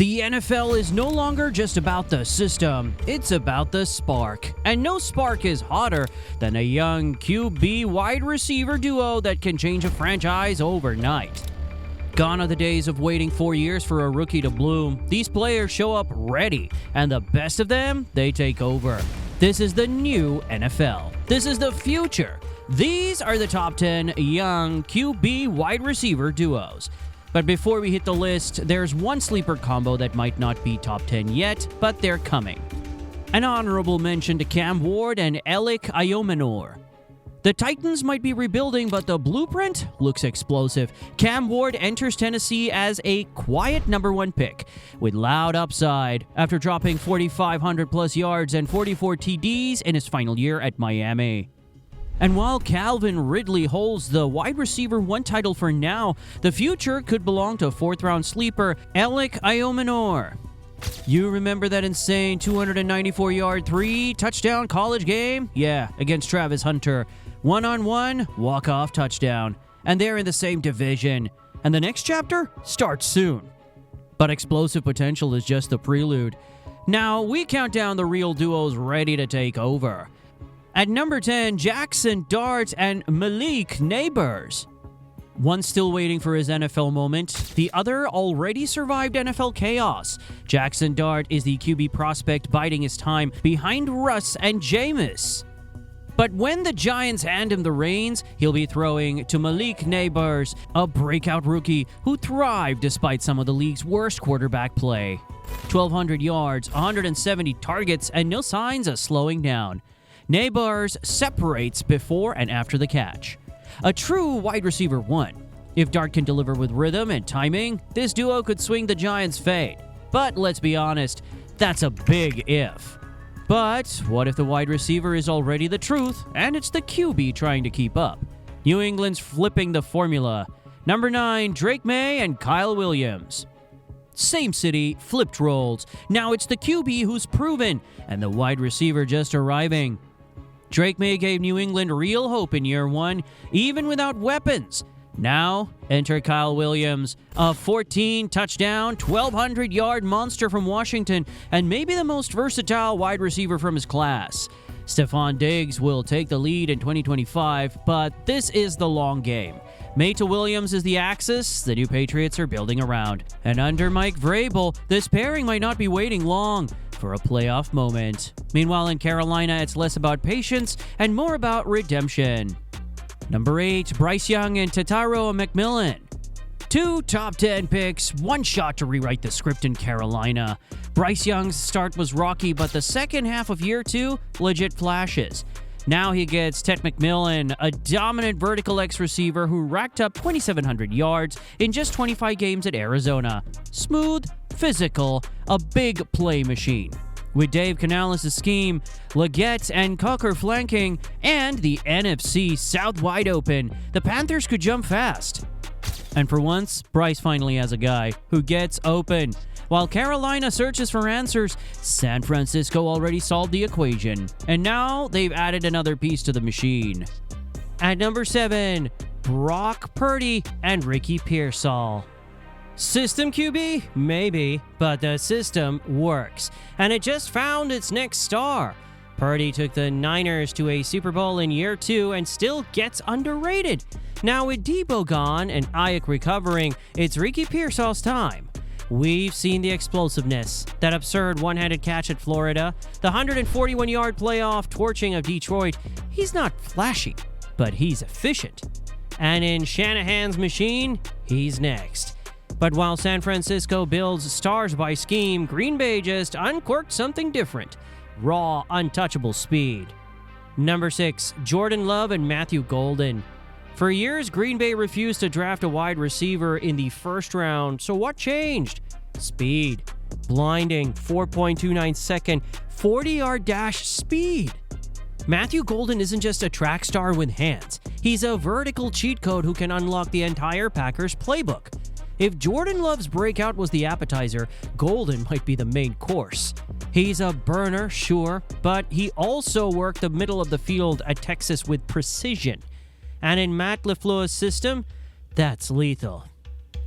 The NFL is no longer just about the system, it's about the spark. And no spark is hotter than a young QB wide receiver duo that can change a franchise overnight. Gone are the days of waiting 4 years for a rookie to bloom. These players show up ready, and the best of them, they take over. This is the new NFL. This is the future. These are the top 10 young QB wide receiver duos. But before we hit the list, there's one sleeper combo that might not be top 10 yet, but they're coming. An honorable mention to Cam Ward and Alec Ayomanor. The Titans might be rebuilding, but the blueprint looks explosive. Cam Ward enters Tennessee as a quiet number 1 pick with loud upside after dropping 4,500 plus yards and 44 TDs in his final year at Miami. And while Calvin Ridley holds the wide receiver 1 title for now, the future could belong to 4th-round sleeper Alec Ayomanor. You remember that insane 294-yard 3-touchdown college game? Yeah, against Travis Hunter. One-on-one, walk-off touchdown. And they're in the same division. And the next chapter starts soon. But explosive potential is just the prelude. Now, we count down the real duos ready to take over. At number 10, Jackson Dart and Malik Neighbors. One still waiting for his NFL moment, the other already survived NFL chaos. Jackson Dart is the QB prospect biding his time behind Russ and Jameis. But when the Giants hand him the reins, he'll be throwing to Malik Neighbors, a breakout rookie who thrived despite some of the league's worst quarterback play. 1,200 yards, 170 targets, and no signs of slowing down. Neighbors separates before and after the catch. A true wide receiver 1. If Dart can deliver with rhythm and timing, this duo could swing the Giants' fate. But let's be honest, that's a big if. But what if the wide receiver is already the truth and it's the QB trying to keep up? New England's flipping the formula. Number 9, Drake May and Kyle Williams. Same city, flipped roles. Now it's the QB who's proven and the wide receiver just arriving. Drake May gave New England real hope in year 1, even without weapons. Now, enter Kyle Williams, a 14-touchdown, 1,200-yard monster from Washington, and maybe the most versatile wide receiver from his class. Stephon Diggs will take the lead in 2025, but this is the long game. May to Williams is the axis the new Patriots are building around. And under Mike Vrabel, this pairing might not be waiting long for a playoff moment. Meanwhile, in Carolina, it's less about patience and more about redemption. Number 8, Bryce Young and Tataro McMillan. 2 top 10 picks, 1 shot to rewrite the script in Carolina. Bryce Young's start was rocky, but the second half of year 2, legit flashes. Now he gets Tet McMillan, a dominant vertical X receiver who racked up 2,700 yards in just 25 games at Arizona. Smooth, physical, a big play machine. With Dave Canales' scheme, Leggett and Cocker flanking, and the NFC South wide open, the Panthers could jump fast. And for once, Bryce finally has a guy who gets open. While Carolina searches for answers, San Francisco already solved the equation. And now they've added another piece to the machine. At number 7, Brock Purdy and Ricky Pearsall. System QB? Maybe, but the system works. And it just found its next star. Purdy took the Niners to a Super Bowl in year 2 and still gets underrated. Now with Debo gone and Ayuk recovering, it's Ricky Pearsall's time. We've seen the explosiveness, that absurd one-handed catch at Florida, the 141-yard playoff torching of Detroit. He's not flashy, but he's efficient. And in Shanahan's machine, he's next. But while San Francisco builds stars by scheme, Green Bay just uncorked something different. Raw, untouchable speed. Number 6, Jordan Love and Matthew Golden. For years, Green Bay refused to draft a wide receiver in the first round, so what changed? Speed. Blinding, 4.29 second, 40-yard dash speed. Matthew Golden isn't just a track star with hands. He's a vertical cheat code who can unlock the entire Packers playbook. If Jordan Love's breakout was the appetizer, Golden might be the main course. He's a burner, sure, but he also worked the middle of the field at Texas with precision. And in Matt LaFleur's system, that's lethal.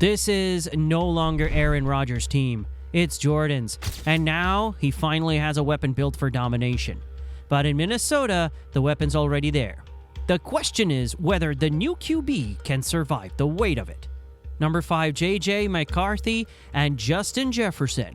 This is no longer Aaron Rodgers' team. It's Jordan's. And now he finally has a weapon built for domination. But in Minnesota, the weapon's already there. The question is whether the new QB can survive the weight of it. Number 5, J.J. McCarthy and Justin Jefferson.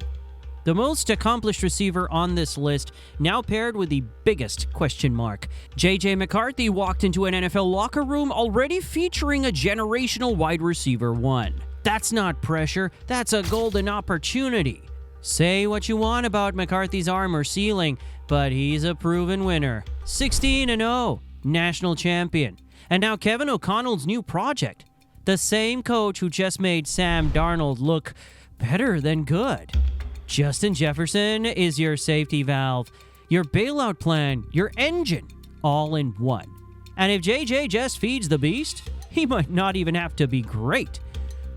The most accomplished receiver on this list, now paired with the biggest question mark. J.J. McCarthy walked into an NFL locker room already featuring a generational wide receiver 1. That's not pressure, that's a golden opportunity. Say what you want about McCarthy's arm or ceiling, but he's a proven winner. 16-0, national champion. And now Kevin O'Connell's new project. The same coach who just made Sam Darnold look better than good. Justin Jefferson is your safety valve, your bailout plan, your engine, all in one. And if JJ just feeds the beast, he might not even have to be great.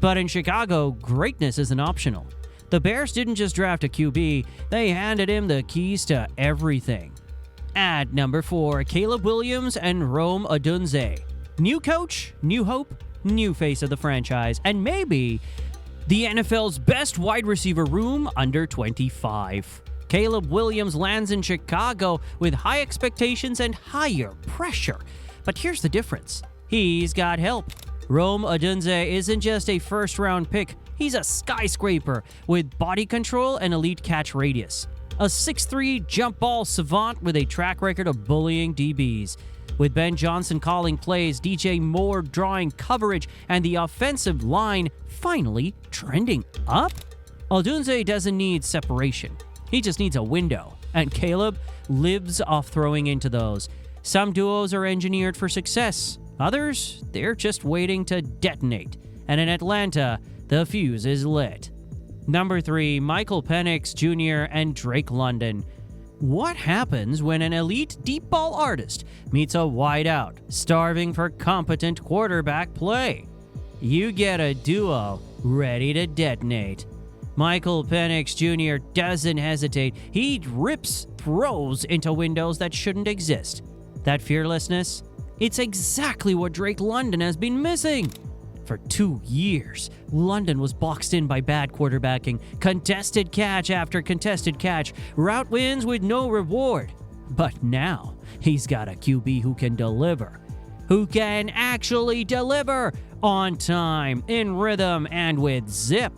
But in Chicago, greatness isn't optional. The Bears didn't just draft a QB, they handed him the keys to everything. At number 4, Caleb Williams and Rome Odunze. New coach, new hope, new face of the franchise, and maybe the NFL's best wide receiver room under 25. Caleb Williams lands in Chicago with high expectations and higher pressure. But here's the difference. He's got help. Rome Odunze isn't just a first-round pick. He's a skyscraper with body control and elite catch radius. A 6'3" jump ball savant with a track record of bullying DBs. With Ben Johnson calling plays, DJ Moore drawing coverage, and the offensive line finally trending up? Odunze doesn't need separation. He just needs a window, and Caleb lives off throwing into those. Some duos are engineered for success. Others, they're just waiting to detonate. And in Atlanta, the fuse is lit. Number 3, Michael Penix Jr. and Drake London. What happens when an elite deep ball artist meets a wideout starving for competent quarterback play? You get a duo ready to detonate. Michael Penix Jr. doesn't hesitate. He rips throws into windows that shouldn't exist. That fearlessness, it's exactly what Drake London has been missing. For 2 years, London was boxed in by bad quarterbacking, contested catch after contested catch, route wins with no reward. But now, he's got a QB who can deliver. Who can actually deliver on time, in rhythm, and with zip.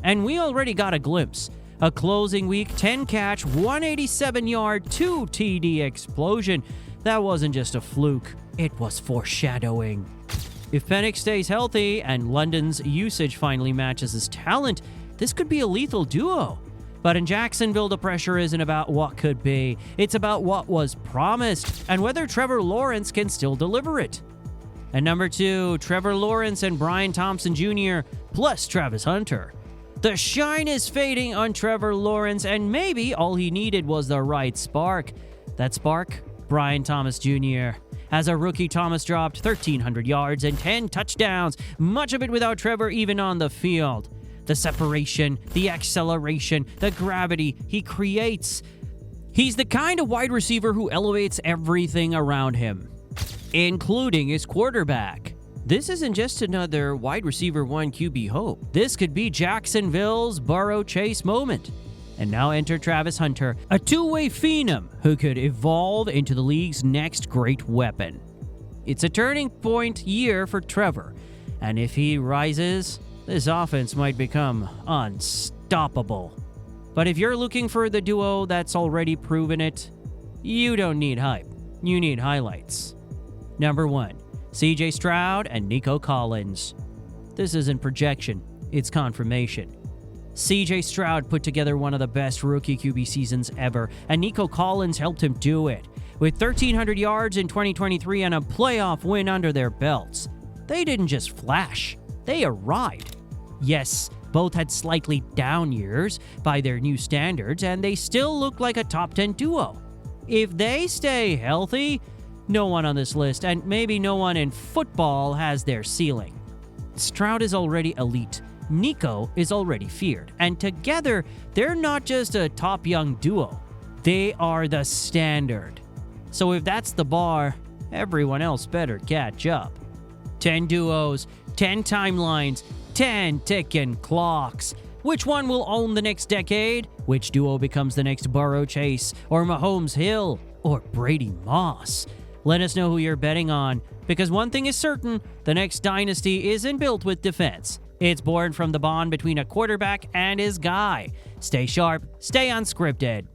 And we already got a glimpse. A closing week 10 catch, 187-yard, 2 TD explosion. That wasn't just a fluke, it was foreshadowing. If Penix stays healthy and London's usage finally matches his talent, this could be a lethal duo. But in Jacksonville, the pressure isn't about what could be. It's about what was promised and whether Trevor Lawrence can still deliver it. And number 2, Trevor Lawrence and Brian Thompson Jr. plus Travis Hunter. The shine is fading on Trevor Lawrence, and maybe all he needed was the right spark. That spark? Brian Thomas Jr. As a rookie, Thomas dropped 1,300 yards and 10 touchdowns, much of it without Trevor even on the field. The separation, the acceleration, the gravity he creates. He's the kind of wide receiver who elevates everything around him, including his quarterback. This isn't just another wide receiver 1 QB hope. This could be Jacksonville's Burrow-Chase moment. And now enter Travis Hunter, a two-way phenom who could evolve into the league's next great weapon. It's a turning point year for Trevor, and if he rises, this offense might become unstoppable. But if you're looking for the duo that's already proven it, you don't need hype, you need highlights. Number 1, CJ Stroud and Nico Collins. This isn't projection, it's confirmation. CJ Stroud put together one of the best rookie QB seasons ever, and Nico Collins helped him do it. With 1,300 yards in 2023 and a playoff win under their belts, they didn't just flash, they arrived. Yes, both had slightly down years by their new standards, and they still look like a top 10 duo. If they stay healthy, no one on this list, and maybe no one in football, has their ceiling. Stroud is already elite. Nico is already feared, and together, they're not just a top young duo, they are the standard. So if that's the bar, everyone else better catch up. 10 duos, 10 timelines, 10 ticking clocks. Which one will own the next decade? Which duo becomes the next Burrow-Chase, or Mahomes Hill, or Brady Moss? Let us know who you're betting on, because one thing is certain, the next dynasty isn't built with defense. It's born from the bond between a quarterback and his guy. Stay sharp, stay unscripted.